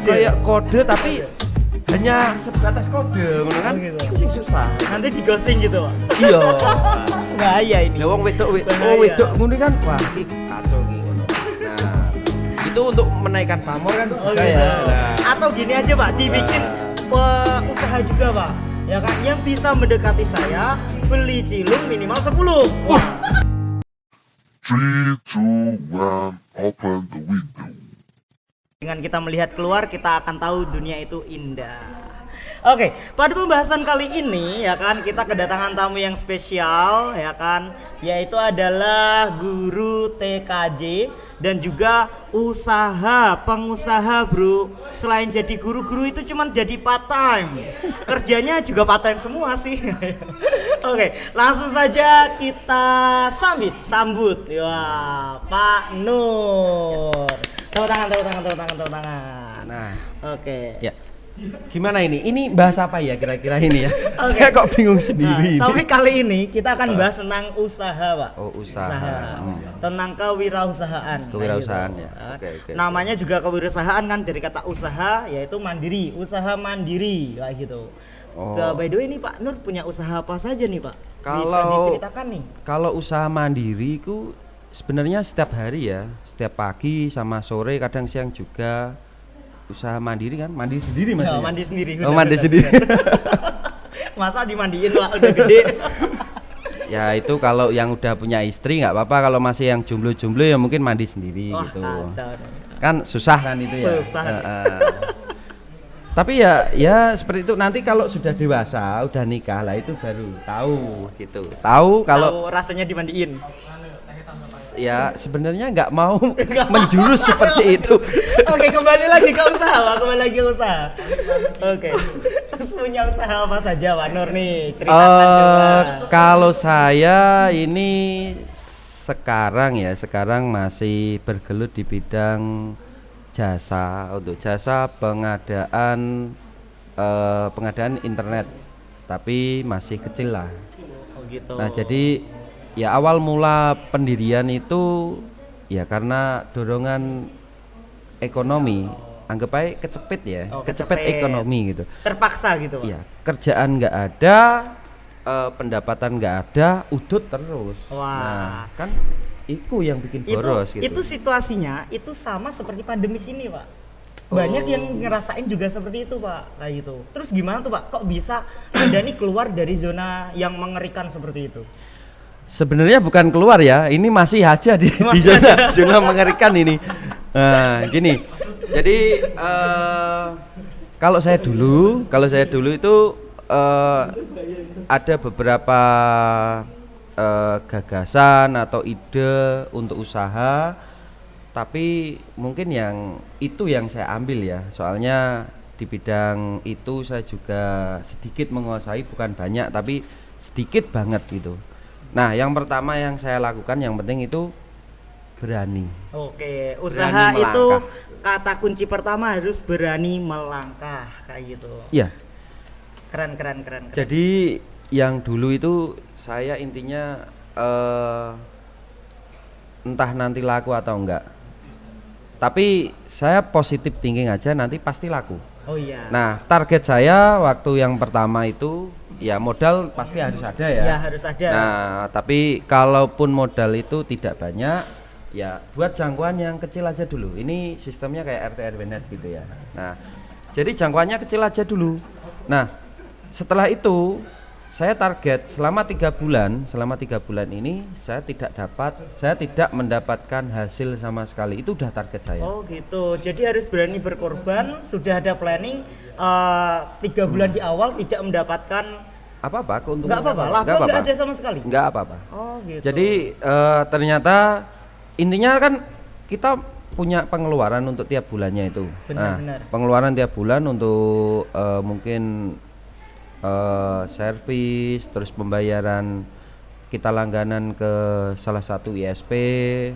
kayak kode tapi hanya sebatas kode ngono kan. gitu. Itu sing susah. Nanti di ghosting gitu, Pak. Iya. Bahaya ini. Lah wong wedok Bahaya. wedok ngono kan wah iki kacau iki ngono. Nah, itu untuk menaikkan pamor kan bisa gitu. ya. Nah, Atau gini aja, Pak, dibikin usaha juga, Pak. Ya kan, yang bisa mendekati saya beli cilung minimal 10. Wah. 3, 2, 1, open the window. Dengan kita melihat keluar, kita akan tahu dunia itu indah. Oke, pada pembahasan kali ini ya kan kita kedatangan tamu yang spesial ya kan, yaitu adalah guru TKJ dan juga pengusaha bro. Selain jadi guru itu cuman jadi part time, kerjanya juga part time semua sih. Oke, langsung saja kita sambut ya Pak Nur. Tepuk tangan. nah, Oke. ya. Gimana ini? Ini bahas apa ya kira-kira ini ya? Oke. Saya kok bingung sendiri. Tapi kali ini kita akan bahas tentang usaha, Pak. Oh, usaha. Tentang kewirausahaan. Kewirausahaan Kayak ya. gitu. Oke. Namanya juga kewirausahaan kan dari kata usaha, yaitu mandiri, usaha mandiri kayak gitu. Oh. By the way ini Pak Nur punya usaha apa saja nih, Pak? Bisa Kalau- diceritakan nih. Kalau usaha mandiri ku sebenarnya setiap hari ya, setiap pagi sama sore, kadang siang juga. Usaha mandiri kan, mandi sendiri Ya, maksudnya. mandi sendiri. Oh, mandi sendiri. Masa dimandiin Pak udah gede. Ya itu kalau yang udah punya istri nggak apa-apa, kalau masih yang jomblo-jomblo ya mungkin mandi sendiri Wah, gitu. kacau nih. Kan susah kan itu ya. Susah. Tapi ya seperti itu, nanti kalau sudah dewasa, udah nikah lah itu baru tahu gitu. Tahu kalau Tahu rasanya dimandiin. ya sebenarnya nggak mau menjurus seperti itu. Oke, kembali lagi ke usaha, Pak. Kembali lagi ke usaha. Oke. Terus punya usaha apa saja, Pak Nur nih? Ceritakan coba. Kalau saya ini sekarang masih bergelut di bidang untuk jasa pengadaan internet, tapi masih kecil lah. Oh gitu. Nah jadi ya awal mula pendirian itu ya karena dorongan ekonomi, anggap aja kecepit ya, Oh, kecepit kecepit. ekonomi gitu. Terpaksa gitu, Pak. Iya, kerjaan nggak ada, pendapatan nggak ada, udut terus. Wah. Nah, kan itu yang bikin boros gitu. Itu situasinya itu sama seperti pandemik ini, Pak. Banyak yang ngerasain juga seperti itu, Pak. Kayak gitu. Terus gimana tuh, Pak? Kok bisa Anda nih keluar dari zona yang mengerikan seperti itu? Sebenarnya bukan keluar ya, ini masih aja di Masih zona mengerikan ini. Nah, gini. Jadi kalau saya dulu itu ada beberapa gagasan atau ide untuk usaha, tapi mungkin yang saya ambil ya. Soalnya di bidang itu saya juga sedikit menguasai, bukan banyak tapi sedikit banget gitu. Nah, yang pertama yang saya lakukan yang penting itu berani. Oke, usaha Berani itu melangkah. kata kunci pertama harus berani melangkah kayak gitu. Iya. Keren. Jadi yang dulu itu saya intinya entah nanti laku atau enggak. Tapi saya positif thinking aja, nanti pasti laku. Oh iya. Nah, target saya waktu yang pertama itu ya modal pasti harus ada ya. Ya harus ada. Nah, tapi kalaupun modal itu tidak banyak, ya buat jangkauan yang kecil aja dulu. Ini sistemnya kayak RT RW net gitu ya. Nah, jadi jangkauannya kecil aja dulu. Nah, setelah itu saya target selama 3 bulan ini saya tidak mendapatkan hasil sama sekali. Itu udah target saya. Oh gitu. Jadi harus berani berkorban. Sudah ada planning 3 bulan di awal tidak mendapatkan Apa-apa keuntungan? nggak apa-apa. Laba nggak ada sama sekali. Nggak apa-apa. Oh gitu. Jadi ternyata intinya kan kita punya pengeluaran untuk tiap bulannya itu. Benar. Pengeluaran tiap bulan untuk mungkin servis, terus pembayaran kita langganan ke salah satu ISP,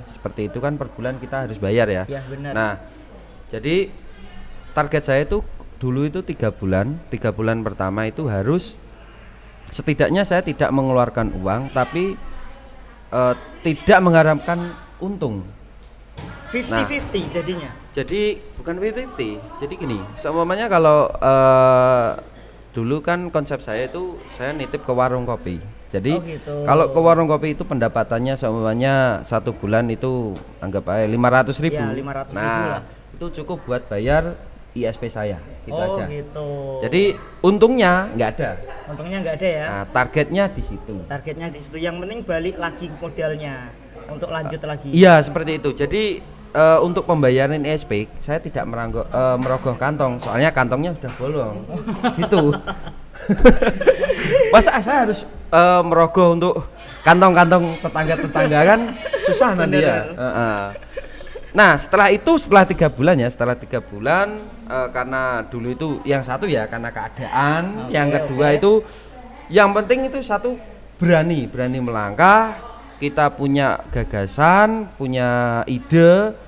seperti itu kan per bulan kita harus bayar ya. Ya benar. Nah, jadi target saya itu dulu itu 3 bulan pertama itu harus setidaknya saya tidak mengeluarkan uang, tapi tidak mengharapkan untung. 50-50 jadinya. Jadi bukan 50-50. Jadi gini, seumpamanya kalau dulu kan konsep saya itu saya nitip ke warung kopi. Jadi Oh, gitu. kalau ke warung kopi itu pendapatannya seumpamanya 1 bulan itu anggap aja 500.000. Ya, 500.000 Nah, lah. itu cukup buat bayar ISP saya, gitu Oh aja. gitu. Jadi untungnya nggak ada. untungnya nggak ada ya. Nah, targetnya di situ. Targetnya di situ. Yang penting balik lagi modalnya untuk lanjut lagi. Iya, seperti itu. Jadi untuk pembayaran ISP saya tidak merogoh kantong, soalnya kantongnya sudah bolong. Gitu. Masa saya harus merogoh untuk kantong-kantong tetangga-tetangga kan susah nanti ya. Nah setelah 3 bulan ya, setelah 3 bulan karena dulu itu yang satu ya karena keadaan, Oke, yang kedua oke. itu yang penting itu satu berani melangkah, kita punya gagasan, punya ide,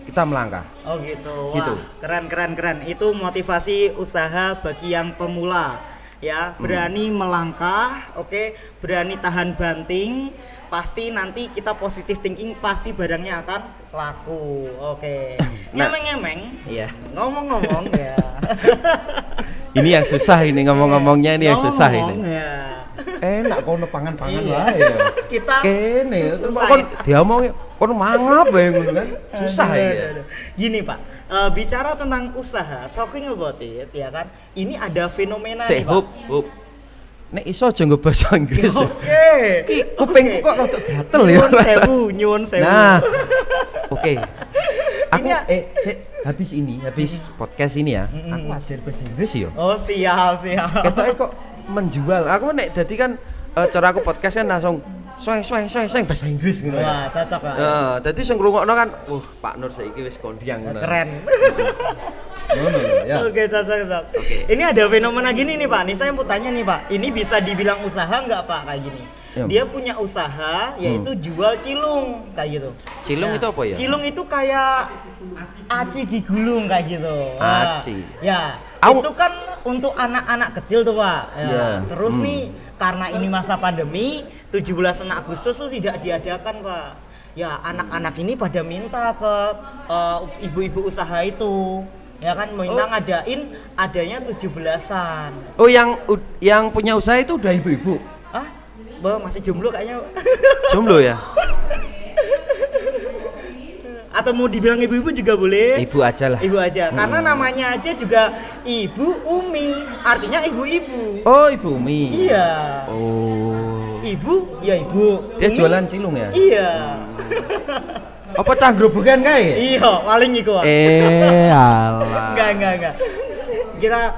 kita melangkah. Oh gitu. Wah, Gitu. keren. Itu motivasi usaha bagi yang pemula. Ya, berani melangkah, oke, berani tahan banting, pasti nanti kita positive thinking pasti barangnya akan laku. Oke. Nah. Ngemeng-ngemeng. Iya. Ngomong-ngomong ya. Ini yang susah ini ngomong-ngomongnya ini yang susah ini. Ngomong-ngomong, ya. Enak kono pangan-pangan Iya. wae ya. Kita Kene susah kon ya. diomong kon mangap wae ngono kan. Susah Aduh, ya. aduh. Gini Pak, bicara tentang usaha, talking about it ya kan, ini ada fenomena Sik nih Pak. hub. Nek iso aja nggo bahasa Inggris. ya. Oke. Ki kupingku kok rada gatel ya. Nyuwun sewu. Nah. Oke. Aku Ini sik habis podcast ini ya. Aku ajar bahasa Inggris ya. Oh siap. Ketoke kok menjual. Aku nek dadi kan cara aku podcast kan langsung sweng bahasa Inggris ngono ya. Wah cocok Pak. Dadi sing ngrungokno kan, Pak Nur saiki wis kondiang ngono. Keren. Ngono ya. Oke cocok. Ini ada fenomena gini nih Pak. Nih saya mau tanya nih Pak. Ini bisa dibilang usaha nggak Pak kayak gini? Ya. Dia punya usaha yaitu jual cilung kayak gitu. Cilung itu apa ya? Cilung itu kayak aci digulung kayak gitu. Nah, Aci. Ya. Au. Itu kan untuk anak-anak kecil tuh Pak. Ya. Ya. Terus nih karena ini masa pandemi 17 Agustus tuh tidak diadakan Pak. Ya anak-anak ini pada minta ke ibu-ibu usaha itu. Ya kan minta ngadain adanya 17-an. Oh, yang punya usaha itu udah ibu-ibu. Ah, masih jomblo kayaknya. Jomblo ya? Atau mau dibilang ibu-ibu juga boleh. Ibu aja lah. Ibu aja. Karena namanya aja juga Ibu Umi, artinya ibu-ibu. Oh, Ibu Umi. Iya. Oh. Ibu, ya ibu. Dia Umi, jualan cilung ya? Iya. Apa canggrobogan kae? Iya, paling iku. Pak. Alah. Enggak.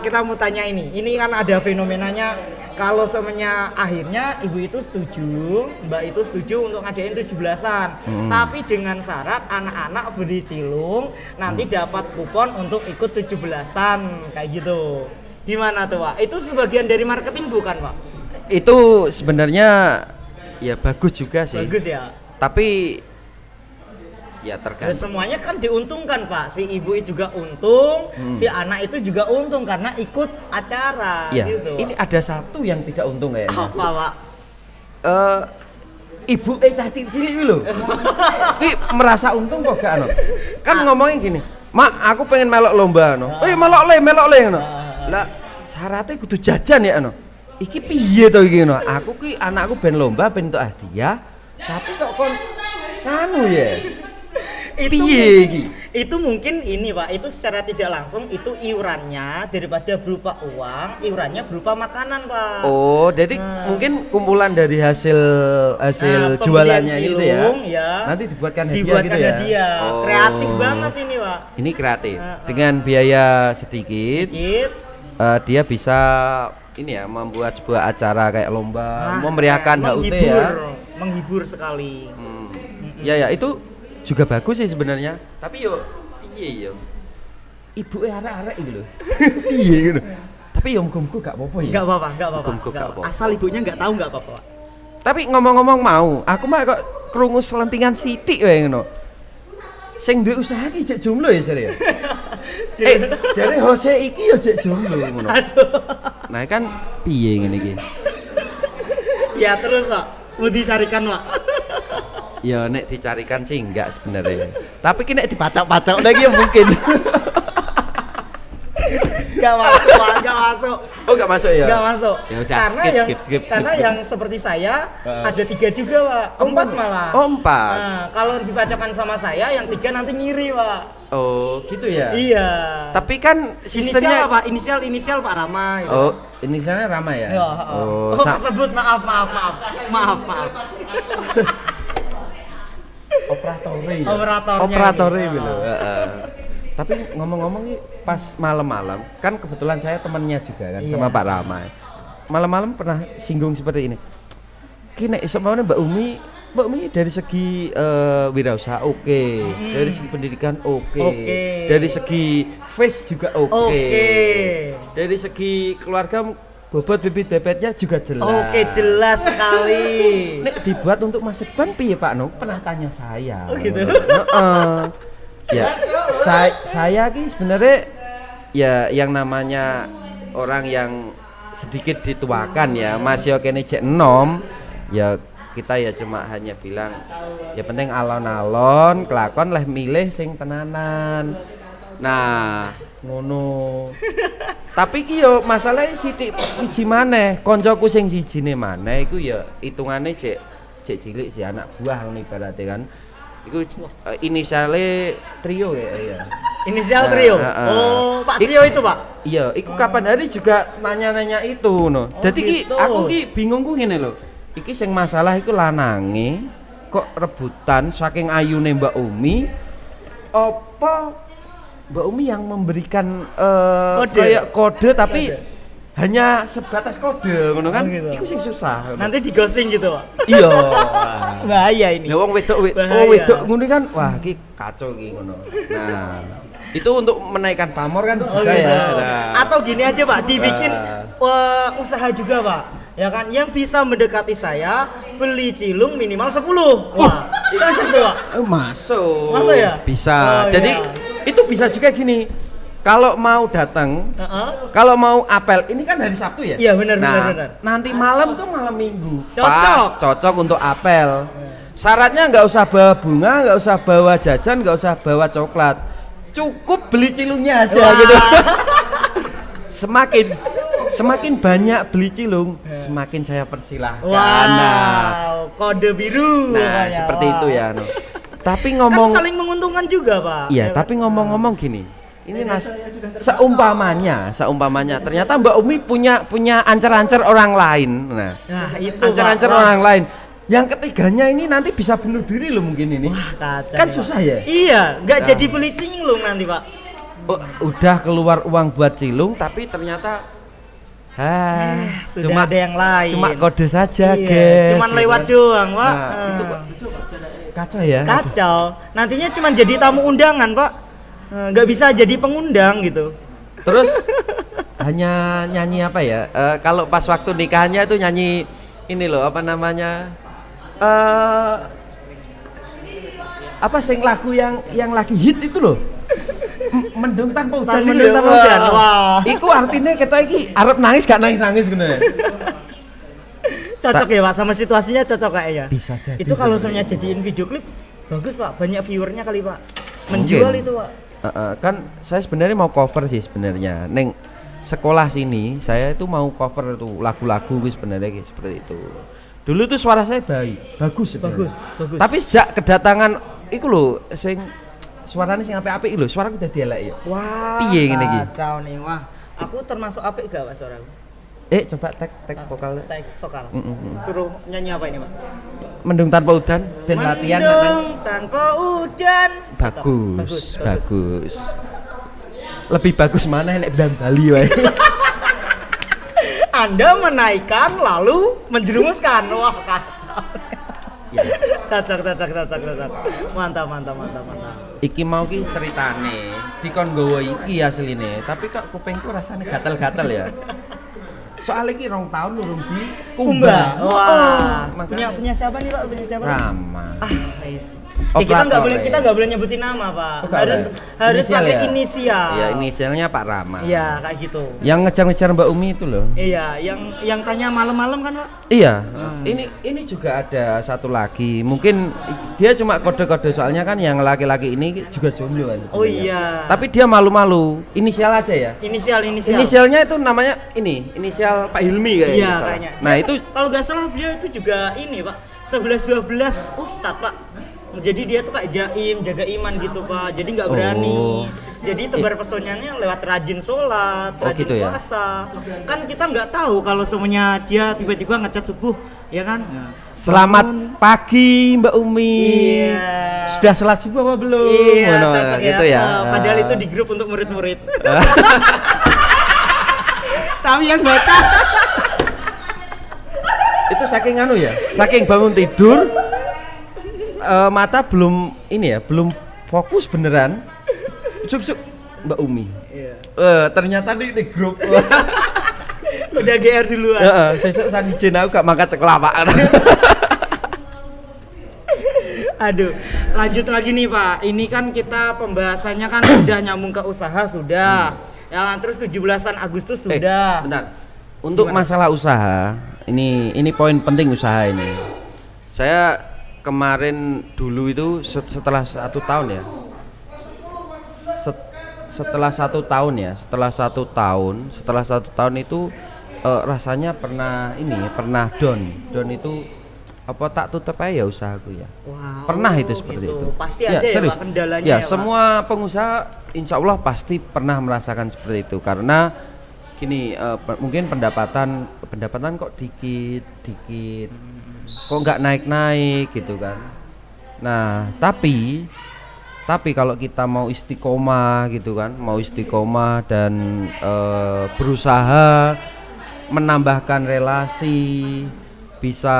Kita mau tanya ini. Ini kan ada fenomenanya kalau semuanya akhirnya ibu itu setuju, mbak itu setuju untuk ngadain 17-an. Tapi dengan syarat anak-anak beli cilung nanti dapat kupon untuk ikut 17-an kayak gitu. Gimana tuh, Pak? Itu sebagian dari marketing bukan, Pak? Itu sebenarnya ya bagus juga sih. Bagus ya. Tapi ya Ya, tergantung. semuanya kan diuntungkan Pak, si ibu juga untung, si anak itu juga untung karena ikut acara Ya, gitu. ini ada satu yang tidak untung kayaknya. apa Pak? Ibu caci cilik iki lho. Ki merasa untung kok gak ono. Kan ngomongin gini, "Mak, aku pengen melok lomba no." Melok le ngono. Lah syaratnya kudu jajan ya ono. Iki piye to iki ngono? Aku ki anakku ben lomba ben entuk hadiah, tapi kok kon anu ya. Itu Piye mungkin- iki? Itu mungkin ini Pak, itu secara tidak langsung itu iurannya daripada berupa uang, iurannya berupa makanan Pak. Oh, jadi mungkin kumpulan dari hasil Nah, jualannya pembelian itu ya. cilung, ya. Nanti dibuatkan hadiah Dibuatkan gitu ya. hadiah. Oh. Kreatif banget ini Pak. Ini kreatif. Dengan biaya sedikit, Sedikit. dia bisa ini ya membuat sebuah acara kayak lomba, Nah, memeriahkan HUT ya. Menghibur sekali. Ya itu juga bagus sih sebenarnya. Tapi yo piye yo. Ibu arek-arek iki lho. Piye ngono. Tapi yo muga-muga gak apa-apa ya. Enggak apa-apa. Muga-muga Nggak nggak apa-apa. Asal ibunya enggak tahu enggak apa-apa. Pak. Tapi ngomong-ngomong mau, aku mah kok krungu selentingan sithik wae ngono. Sing duwe usaha iki jek jomblo ya jare ya. Jare Jose iki yo jek jomblo ngono. Nah kan piye ngene iki? Ya terus Pak, mau dicarikan Pak. Ya nek dicarikan sih enggak sebenarnya. Tapi ki nek dipacok-pacok lagi ya mungkin. Gak masuk, Pak, gak masuk. Oh, enggak masuk ya? Gak masuk. Ya udah, Karena skip. yang seperti saya ada 3 juga, Pak. 4 malah. Oh, 4. Nah, kalau dipacokkan sama saya yang 3 nanti ngiri, Pak. Oh, gitu ya? Iya. Tapi kan sistemnya Inisial apa? Inisial Pak Rama gitu. Oh, inisialnya Rama ya? Ya, Oh, kesebut, maaf. Operatornya Operatornya gitu. gitu. Tapi ngomong-ngomong nih pas malam-malam, kan kebetulan saya temennya juga kan Iya. sama Pak Rama. Malam-malam pernah singgung seperti ini. Kini sebenarnya Mbak Umi dari segi wirausaha oke, dari segi pendidikan oke, dari segi face juga oke, dari segi keluarga bobot bibit bebetnya juga jelas. Oke, jelas sekali. Nek dibuat untuk masa depan piye Pak No? Pernah tanya saya. Oh, gitu? Ya, saya ki sebenarnya ya yang namanya orang yang sedikit dituakan ya, masih oke nih cek enom, ya kita ya cuma hanya bilang ya penting alon-alon, kelakon lah milih sing tenanan. Nah, ngono. Tapi ki yo masalahnya siji maneh, koncoku sing sijine maneh iku ya hitungane cek cilik si anak buah ngono ibarate kan. Iku inisialnya Trio ya. Inisial Trio. Oh, Pak Trio itu, Pak. Iya, iku kapan hari juga nanya-nanya itu no. Jadi ki gitu. aku ki bingung ku ngene lho. Iki sing masalah iku lanange kok rebutan saking ayune Mbak Umi. Apa Mbak Umi yang memberikan kayak kode tapi hanya sebatas kode ngono kan? gitu. Iku sing susah. Nanti di ghosting gitu, Pak. Iya. Bahaya ini. Ya wong wedok Bahaya. wedok ngono kan. Wah, iki kacau iki ngono. Nah, itu untuk menaikkan pamor kan bisa gitu. ya. Sudah. Atau gini aja, Pak, dibikin usaha juga, Pak. Ya kan, yang bisa mendekati saya beli cilung minimal 10. Wah, cocok tuh, Pak. Masuk. Masuk ya? Bisa. Oh, Jadi iya. itu bisa juga gini. Kalau mau datang, kalau mau apel, ini kan hari Sabtu ya? Iya, benar. Nanti malam tuh malam Minggu. Cocok. Cocok untuk apel. Syaratnya nggak usah bawa bunga, nggak usah bawa jajan, nggak usah bawa coklat. Cukup beli cilungnya aja gitu. Semakin banyak beli cilung, semakin saya persilahkan. Wow, kode biru. Nah, Kayak, seperti wah. itu ya. No. Tapi ngomong, Kan saling menguntungkan juga, Pak. iya. Ya kan? Tapi ngomong-ngomong gini, ini mas, seumpamanya, ternyata Mbak Umi punya ancer-ancer orang lain. Nah, itu ancer-ancer Pak. orang lain. Yang ketiganya ini nanti bisa bunuh diri loh mungkin ini. Kacau Kan nih, susah Pak. ya. Iya, nggak Nah. jadi beli cilung nanti, Pak. Oh, udah keluar uang buat cilung, tapi ternyata Sudah ada yang lain. Cuma kode saja, Iya, guys. cuman ya lewat kan? doang, Pak. Nah, itu kacau ya. Kacau. Nantinya cuma jadi tamu undangan, Pak. Nggak bisa jadi pengundang gitu. Terus hanya nyanyi apa ya? Kalau pas waktu nikahnya itu nyanyi ini loh, apa namanya? Apa sing lagu yang lagi hit itu loh? Mendung tanpa udan. Mendung tanpa udan. Wah. Iku artinya kita iki arep nangis gak nangis ngono ya. Cocok ya, Pak, sama situasinya cocok kayaknya. Bisa jadi. Itu kalau misalnya jadiin video klip bagus, Pak. Banyak viewernya kali, Pak. Menjual Mungkin. itu, Pak. Kan saya sebenarnya mau cover sih sebenarnya. Neng sekolah sini saya itu mau cover tuh lagu-lagu sebenarnya kayak seperti itu. Dulu tuh suara saya bagus sebenarnya. Bagus. Tapi sejak kedatangan iku lho sing suaranya sing apik-apik lho, suaraku dadi elek ya. Wah. Piye ngene iki? Kacau nih, wah. Aku termasuk apik gak, Pak, suaraku? Coba tag vokal. Tag vokal. Suruh nyanyi apa ini, Pak? Mendung tanpa udan, ben latihan Mendung tanpa udan. Bagus. Lebih bagus mana nek bidang Bali wae. Anda menaikkan lalu menjerumuskan. Wah, kacau. Ya. Cocok. Mantap. Iki mau ki ceritane dikon nggawa iki asline, tapi kok kupingku rasane gatel-gatel ya. Soalnya ki 2 tahun urung di Kumba. Wah. makanya. Punya siapa nih Pak? Punya siapa? Rama. Guys. Kita nggak boleh Operator, boleh nyebutin nama Pak. Oh, nggak Harus boleh. harus Inisial pakai ya? inisial. Ya inisialnya Pak Rama. Iya kayak gitu. Yang ngejar-ngejar Mbak Umi itu loh. Iya, yang tanya malam-malam kan Pak? Iya, ini juga ada satu lagi. Mungkin dia cuma kode-kode soalnya kan yang laki-laki ini juga jomblo kan. Oh sebenarnya. iya. Tapi dia malu-malu. Inisial aja ya. Inisial. Inisialnya itu namanya inisial Pak Hilmi kayaknya. Iya salah. kayaknya. Nah, Dia itu kalau nggak salah beliau itu juga ini Pak, 11-12 ustadz Pak. Jadi dia tuh kayak jaim, jaga iman gitu Pak. Jadi nggak berani. Oh. Jadi tebar pesonanya lewat rajin sholat, Oh, rajin gitu ya? puasa. Kan kita nggak tahu kalau semuanya dia tiba-tiba ngecat subuh, ya kan? selamat pagi Mbak Umi. Iya. Sudah sholat subuh apa belum? Iya, Mana, cocok gitu ya. Padahal itu di grup untuk murid-murid. Tapi yang baca Itu saking anu ya, saking bangun tidur mata belum ini ya, belum fokus beneran. Cuk Mbak Umi. Iya. Ternyata di grup. Udah GR duluan. Heeh, sesuk sanjen aku gak mangkat sekelapaan. Aduh, lanjut lagi nih Pak. Ini kan kita pembahasannya kan udah nyambung ke usaha sudah. Ya, terus 17-an Agustus sudah. Sebentar. Untuk Gimana? masalah usaha, ini poin penting usaha ini. Saya kemarin dulu itu setelah 1 tahun ya. Setelah 1 tahun ya, setelah 1 tahun itu rasanya pernah down itu apa tak tutup aja ya usahaku ya. Wow, Pernah itu seperti gitu. itu. Pasti ada ya serius. Pak kendalanya Ya, ya, Pak? semua pengusaha insya Allah pasti pernah merasakan seperti itu karena gini mungkin pendapatan kok dikit kok nggak naik gitu kan. Nah tapi kalau kita mau istiqomah gitu kan, mau istiqomah dan berusaha menambahkan relasi, bisa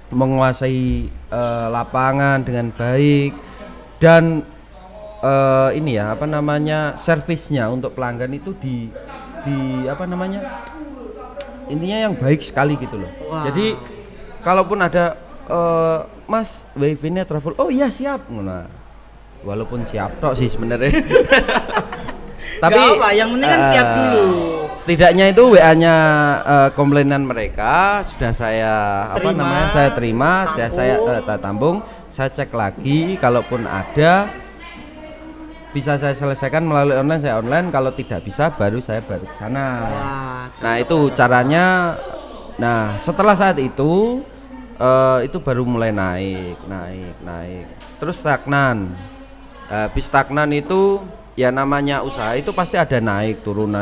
menguasai lapangan dengan baik dan ini ya apa namanya servisnya untuk pelanggan itu di apa namanya intinya yang baik sekali gitu loh. Wow. Jadi kalaupun ada Mas wifi-nya travel, oh iya siap. Nah, walaupun siap tok sih sebenarnya. Tapi Gak apa, yang penting kan siap dulu. Setidaknya itu WA-nya komplainan mereka sudah saya saya terima, sudah saya tampung, saya cek lagi, kalaupun ada bisa saya selesaikan melalui online, saya online, kalau tidak bisa baru ke sana. Wah, Nah, itu caranya. Nah, setelah saat itu baru mulai naik. Terus stagnan. Habis stagnan itu ya namanya usaha itu pasti ada naik turun.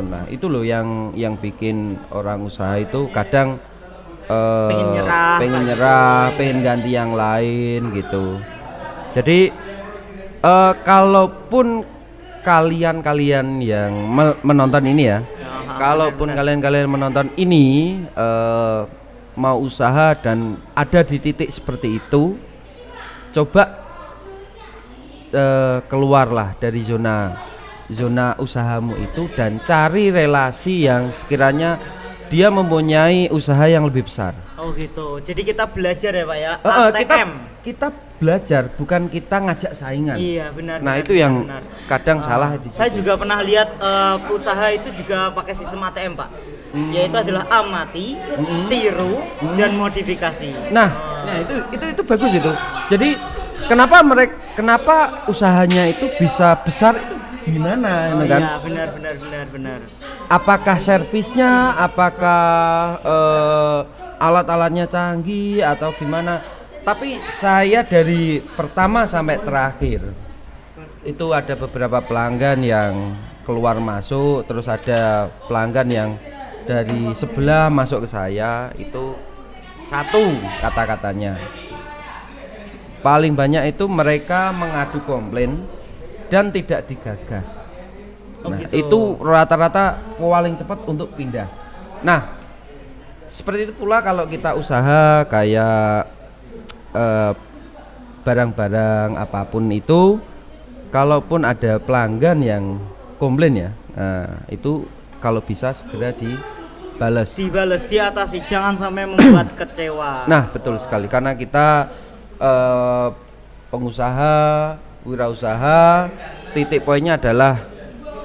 Nah, itu loh yang bikin orang usaha itu kadang pengen nyerah, pengen ganti yang lain gitu. Jadi kalaupun kalian yang menonton ini ya, kalaupun kalian menonton ini mau usaha dan ada di titik seperti itu, coba keluarlah dari zona usahamu itu dan cari relasi yang sekiranya dia mempunyai usaha yang lebih besar. Oh gitu. Jadi kita belajar ya Pak ya. Kita belajar, bukan kita ngajak saingan. Iya benar. Nah, benar, itu yang benar. kadang salah di Saya situ. juga pernah lihat usaha itu juga pakai sistem ATM Pak. Yaitu adalah amati, tiru, dan modifikasi. Nah itu bagus itu. Jadi kenapa usahanya itu bisa besar itu gimana kan? Iya benar. Apakah servisnya, apakah alat-alatnya canggih atau gimana? Tapi saya dari pertama sampai terakhir itu ada beberapa pelanggan yang keluar masuk, terus ada pelanggan yang dari sebelah masuk ke saya, itu satu kata-katanya. Paling banyak itu mereka mengadu komplain dan tidak digagas. Nah, gitu. itu rata-rata paling cepat untuk pindah. Nah, seperti itu pula kalau kita usaha kayak barang-barang apapun itu, kalaupun ada pelanggan yang komplain ya, itu kalau bisa segera dibales. Dibales, diatasi, jangan sampai membuat kecewa. Nah, betul sekali karena kita pengusaha, wirausaha, titik poinnya adalah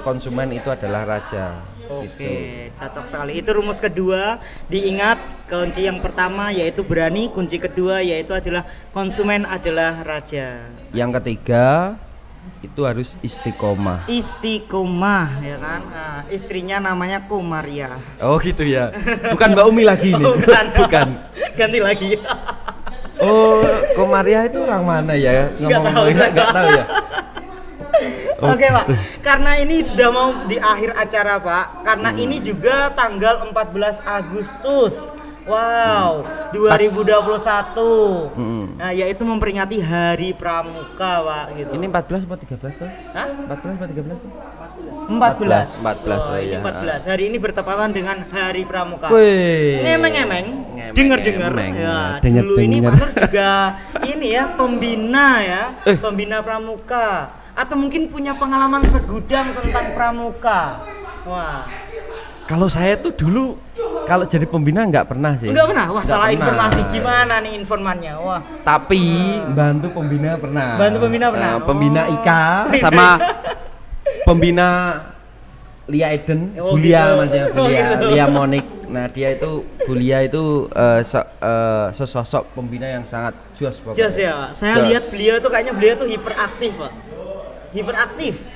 konsumen itu adalah raja. Oke, cocok sekali. Itu rumus kedua. Diingat, kunci yang pertama yaitu berani, kunci kedua yaitu adalah konsumen adalah raja. Yang ketiga itu harus istiqomah. Istiqomah, ya kan? Nah, istrinya namanya Komaria. Oh gitu ya. Bukan Mbak Umi lagi ini. Oh, bukan. Bukan. Ganti lagi. Oh, Komaria itu orang mana ya? Nggak tahu ya. Oke Pak, karena ini sudah mau di akhir acara Pak, karena ini juga tanggal 14 Agustus. Wow, 2021. Nah, yaitu memperingati Hari Pramuka, Pak, gitu. Ini 14 atau 13 tuh? Hah? 14 atau 13 tuh? 14. 14, Oh, oh ini iya. 14. Hari ini bertepatan dengan Hari Pramuka. Wih. Ngemeng-ngemeng, dengar-dengar. Ngemeng. Ya, Dengar-dengar. dulu ini Pak Nur juga ini ya pembina ya, pembina Pramuka. Atau mungkin punya pengalaman segudang tentang Pramuka. Wah. Kalau saya tuh dulu kalau jadi pembina nggak pernah sih. Enggak pernah. Wah, Nggak salah pernah. informasi. Gimana nih informannya? Wah. Tapi bantu pembina pernah. Bantu pembina pernah. Pembina Oh. IKA sama pembina Lia Eden, Oh, Bulia gitu. namanya, Oh, Bulia, gitu. Lia Monik. Nah, dia itu Bulia itu sesosok pembina yang sangat jos pokoknya. Jos ya, Pak. Saya Jos. lihat beliau tuh kayaknya beliau tuh hiperaktif, Pak. Hiperaktif.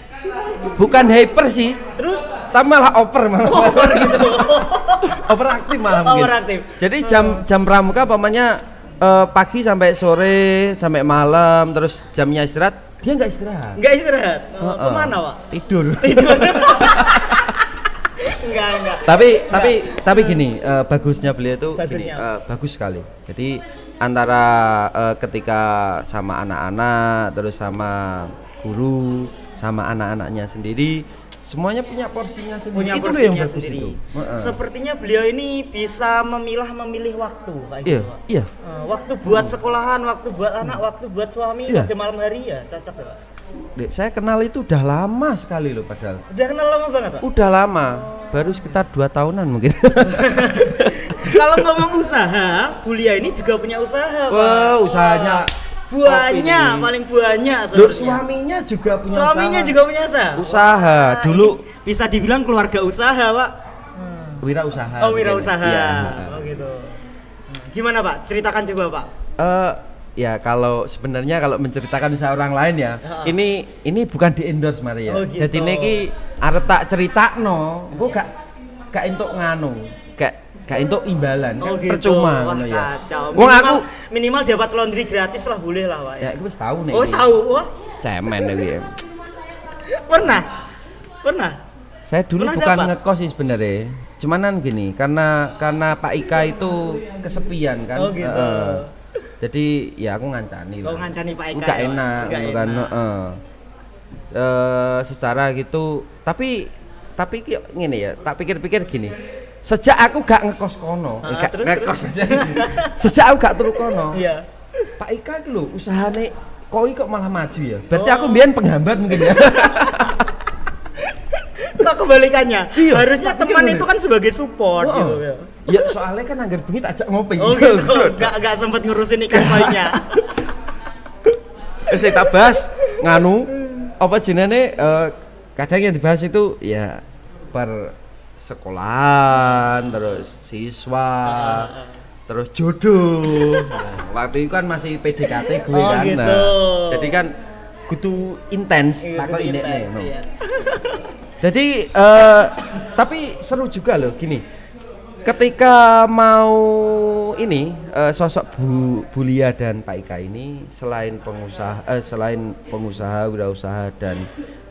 Bukan hyper sih, Terus tapi malah over malah. over gitu. Overaktif malah mungkin. Overaktif. Jadi jam pramuka pamannya pagi sampai sore sampai malam, terus jamnya istirahat dia nggak istirahat. Enggak istirahat. Oh, Heeh. kemana, Pak? Tidur. Tidur. Enggak. tapi gini, bagusnya beliau itu gini, Bagusnya. bagus sekali. Jadi antara ketika sama anak-anak terus sama guru sama anak-anaknya sendiri semuanya punya porsinya sendiri. Punya Itu loh yang porsinya bagus sendiri. itu. Heeh. Sepertinya beliau ini bisa memilih waktu kayak Iya, gitu, Pak. iya. Waktu buat sekolahan, waktu buat anak, waktu buat suami, Iya. waktu malam hari ya, cocok ya, Pak. Dek, saya kenal itu udah lama sekali loh padahal. Udah kenal lama banget, Pak. Udah lama, baru sekitar 2 tahunan mungkin. Kalau ngomong usaha, Bulia ini juga punya usaha, Pak. Wah, usahanya Banyak, kopi nih. paling banyak. Loh, sebenarnya. suaminya juga punya Suaminya usaha. juga punya usaha. Usaha. Wah, Dulu ini bisa dibilang keluarga usaha, Pak. wirausaha. Oh, wirausaha. Iya. Oh, gitu. Gimana, Pak? Ceritakan coba, Pak. Ya kalau sebenarnya kalau menceritakan usaha orang lain ya, Heeh. ini bukan di endorse Maria. Oh, gitu. Jadi niki arep tak ceritakno, engko gak entuk nganu, gak entuk imbalan, Oh, kan gitu. percuma Wah, ngono ya. kacau. Wong aku minimal dapat laundry gratis lah, boleh lah, Pak. ya iki wis tahu nih. Oh, tahu. Wah, Cemen iki. pernah. Pernah. Saya dulu Pernah bukan dapat? ngekos sih sebenarnya. Cumanan gini, karena Pak Ika itu kesepian kan. Oh, gitu. Jadi ya aku ngancani lah. Oh, ngancani Pak Ika Enggak ya, enak, nggak gitu kan. enak. Secara gitu, tapi ngene ya, tak pikir-pikir gini. Sejak aku gak ngekos kono, gak terus, ngekos aja. Sejak aku gak turu kono. Iya. Pak Ika itu lho, usahane koi kok malah maju ya. Berarti aku mbiyen penghambat mungkin ya. Kok kebalikannya? Iya, Harusnya tak pikir teman gini. itu kan sebagai support Oh, gitu ya. ya soalnya kan anggar bengi tak ajak ngopi. Oh gitu, gak sempet ngurusin ikan koinya. Saya tak bahas nganu apa jenenge kadang yang dibahas itu ya per sekolahan terus siswa terus jodoh. Nah, waktu itu kan masih PDKT gue Oh, kan. gitu. Nah, jadi kan kudu intens Iya, takut kudu ini intens, iya. Jadi tapi seru juga loh gini. Ketika mau ini sosok Bulia dan Pak Ika ini selain pengusaha, wirausaha dan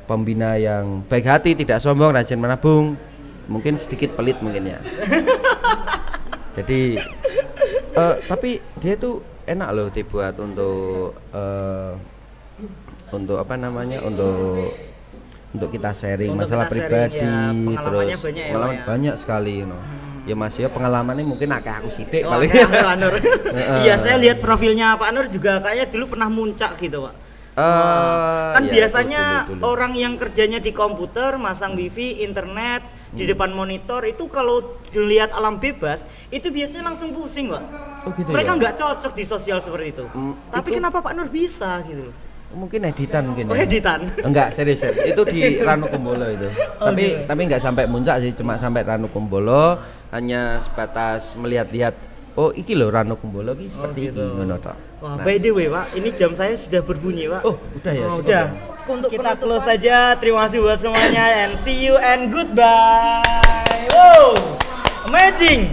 pembina yang baik hati, tidak sombong, rajin menabung, mungkin sedikit pelit mungkin ya. Jadi tapi dia tuh enak loh dibuat untuk apa namanya untuk kita sharing Untuk masalah kita sharing, pribadi, ya, pengalamannya terus banyak ya, pengalaman Pak, ya. banyak sekali ya Mas ya, pengalamannya mungkin akeh aku sithik Oh, paling. kayak Pak Nur. Iya, saya lihat profilnya Pak Nur juga kayaknya dulu pernah muncak gitu, Pak. Kan ya, biasanya dulu. orang yang kerjanya di komputer, masang wifi, internet, di depan monitor itu kalau dilihat alam bebas, itu biasanya langsung pusing, Pak. Oh, gitu Mereka ya? nggak cocok di sosial seperti itu. Tapi itu- kenapa Pak Nur bisa gitu loh? Mungkin editan mungkin Oh, ya. editan. Enggak, serius. Itu di Ranukumbolo itu. Tapi enggak sampai puncak sih, cuma sampai Ranukumbolo, hanya sebatas melihat-lihat. Oh, iki loh Ranukumbolo iki seperti gitu. ini ngono tok. Wah, by the way, Pak, ini jam saya sudah berbunyi, Pak. Oh, udah ya, cukup udah. ya? Untuk kita close saja. Terima kasih buat semuanya and see you and goodbye. Wow, amazing.